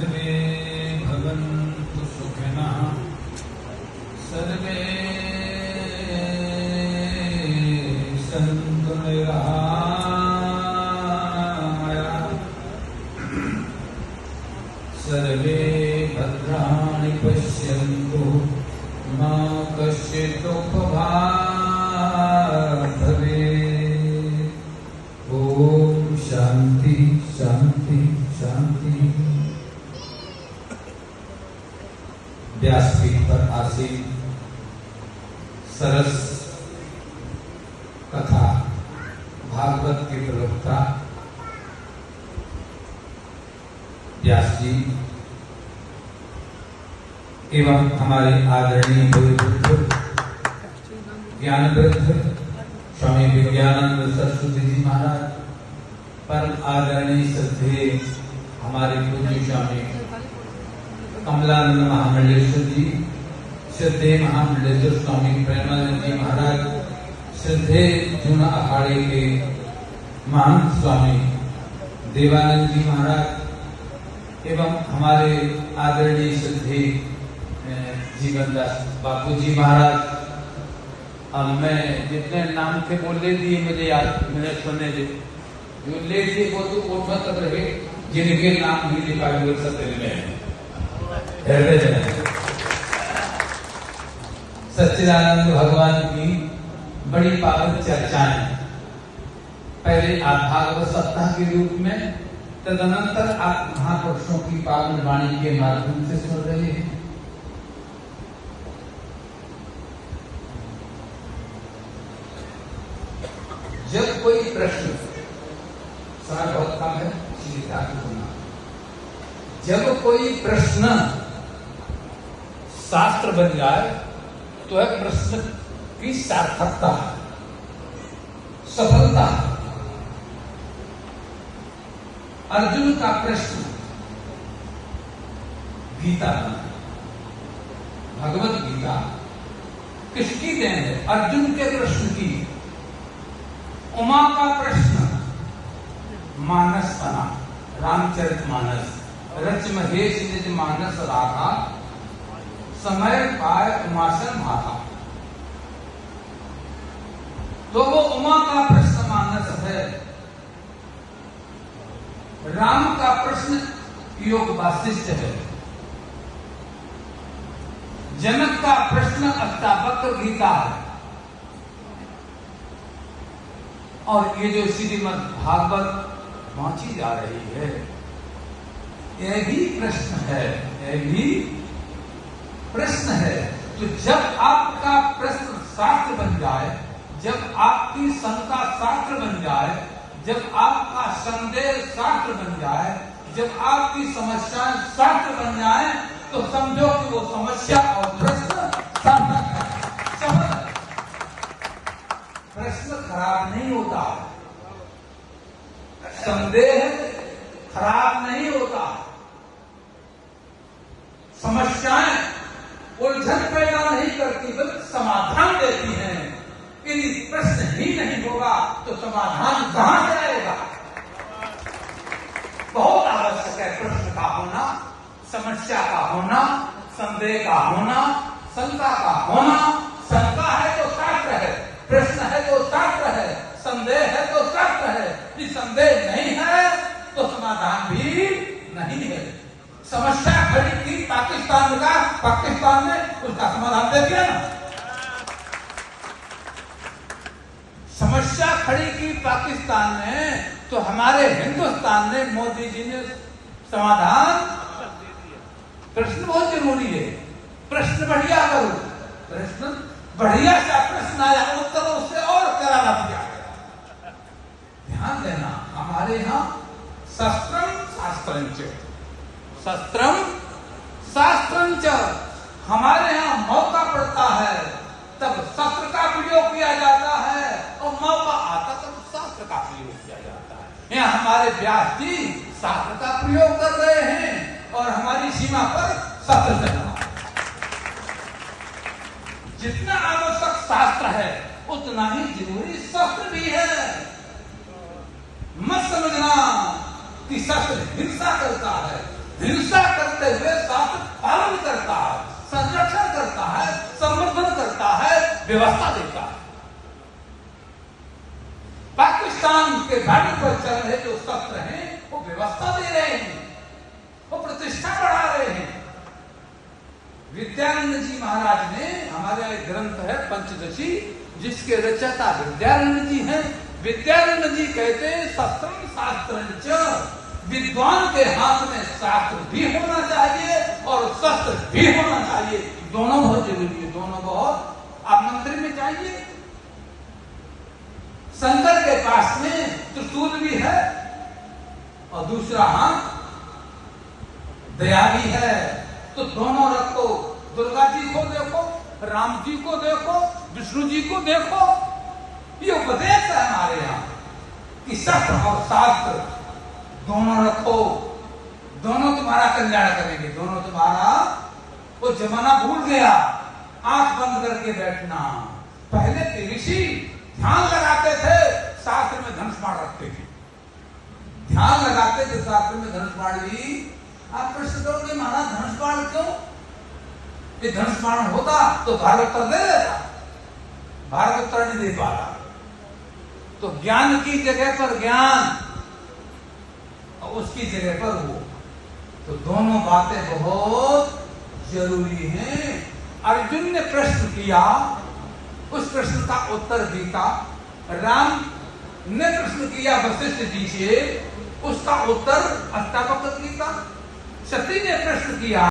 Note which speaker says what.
Speaker 1: सर्वे भवन्तु सुखिनः सर्वे सन्तु निरामयाः सर्वे भद्राणि पश्यन्तु मा कश्चित् दुःखभाग् भवेत्। ओम शांति शांति शांति। व्यासपीठ पर आसीन सरस कथा भागवत के प्रवक्ता व्यास जी एवं हमारे आदरणीय ज्ञान वृद्ध स्वामी विज्ञानंद सरस्वती जी महाराज, परम आदरणीय श्रद्धेय हमारे पूज्य स्वामी कमलानंद महामंडलेश्वर जी, श्रद्धेय महामंडलेश्वर स्वामी प्रेमानंद जी महाराज, श्रद्धेय जूना अखाड़े के महंत स्वामी देवानंद जी महाराज एवं हमारे आदरणीय श्रद्धेय जीवनदास बापू जी महाराज। अब मैं जितने नाम थे वो ले दिए, मुझे याद मैंने सुने जो ले दिए वो तो उठत रहे, जिनके नाम भी लिखा हुए सत्य में सच्चिदानंद भगवान की बड़ी पावन चर्चाएं, पहले आप भागवत सप्ताह के रूप में, तदनंतर आप महापुरुषों की पावन वाणी के माध्यम से सुन रहे हैं। जब कोई प्रश्न, समय बहुत कम है इसलिए सुनना, जब कोई प्रश्न शास्त्र बन जाए तो है प्रश्न की सार्थकता, सफलता। अर्जुन का प्रश्न गीता, भगवत गीता किसकी देन है? अर्जुन के प्रश्न की। उमा का प्रश्न मानस बना, रामचरितमानस, रच महेश निज मानस राधा, समय पाय उमासन माता। तो वो उमा का प्रश्न मानस है, राम का प्रश्न योग वासिष्ठ है, जनक का प्रश्न अष्टावक्र गीता है, और ये जो श्रीमद् भागवत पहुंची जा रही है यह भी प्रश्न है, यह भी प्रश्न है। तो जब आपका प्रश्न शास्त्र बन जाए, जब आपकी शंका शास्त्र बन जाए, जब आपका संदेह शास्त्र बन जाए, जब आपकी समस्याएं शास्त्र बन जाए, तो समझो कि वो समस्या और प्रश्न सार्थक है, सफल है। प्रश्न खराब नहीं होता, संदेह खराब नहीं होता, समस्याएं उलझन पैदा नहीं करती बल्कि समाधान देती हैं। यदि प्रश्न ही नहीं होगा तो समाधान कहां से आएगा? बहुत आवश्यक है प्रश्न का होना, समस्या का होना, संदेह का होना, शंका का होना। शंका है तो शास्त्र है, प्रश्न है तो शास्त्र है, संदेह है तो शास्त्र है। यदि संदेह नहीं है तो समाधान भी नहीं है। समस्या खड़ी थी पाकिस्तान ने उसका समाधान दे दिया ना। समस्या खड़ी की पाकिस्तान ने तो हमारे हिंदुस्तान ने, मोदी जी ने समाधान दे दिया। प्रश्न बहुत जरूरी है, प्रश्न बढ़िया करो, प्रश्न बढ़िया सा प्रश्न आया, उत्तर उससे और कराना दिया गया। ध्यान देना, हमारे यहाँ शस्त्रम शास्त्रंच, शस्त्रम शास्त्रंच, हमारे यहाँ मौका पड़ता है तब शस्त्र का प्रयोग किया जाता है, और मौका आता तब शास्त्र का प्रयोग किया जाता है। यहाँ हमारे व्यास जी शास्त्र का प्रयोग कर रहे हैं और हमारी सीमा पर शस्त्र चल रहा है। जितना आवश्यक शास्त्र है उतना ही जरूरी शस्त्र भी है। मत समझना कि शस्त्र हिंसा करता है, हिंसा करते हुए शास्त्र पालन करता है, संरक्षण करता है, संवर्धन करता है, व्यवस्था देता है। पाकिस्तान के घाटी पर चल रहे जो शस्त्र हैं वो व्यवस्था दे रहे हैं, वो प्रतिष्ठा बढ़ा रहे हैं। विद्यानंद जी महाराज ने, हमारा एक ग्रंथ है पंचदशी, जिसके रचयिता विद्यानंद जी हैं। विद्यानंद जी कहते हैं शस्त्रं शास्त्रं च, विद्वान के हाथ में शास्त्र भी होना चाहिए और शस्त्र भी होना चाहिए। दोनों बहुत जरूरी है, दोनों बहुत। आप मंदिर में जाइए, शंकर के पास में त्रिशूल भी है और दूसरा हाथ दया भी है, तो दोनों रखो। दुर्गा जी को देखो, राम जी को देखो, विष्णु जी को देखो। ये उपदेश है हमारे यहाँ कि शस्त्र और शास्त्र दोनों रखो, दोनों तुम्हारा कल्याण करेंगे, दोनों तुम्हारा। वो जमाना भूल गया आंख बंद करके बैठना। पहले के ऋषि ध्यान लगाते थे, शास्त्र में धनुष बाण रखते थे, ध्यान लगाते थे शास्त्र में धनुष बाण भी। आप प्रश्न करोगे महाराज धनुष बाण क्यों? ये धनुष बाण होता तो भारत उत्तर दे देता, भारत उत्तर नहीं दे पाता। तो ज्ञान की जगह पर ज्ञान और उसकी जगह पर वो, तो दोनों बातें बहुत जरूरी हैं। अर्जुन ने प्रश्न किया, उस प्रश्न का उत्तर दिया। राम ने प्रश्न किया वशिष्ठ जी से, उसका उत्तर अष्टावक्र गीता। सती ने प्रश्न किया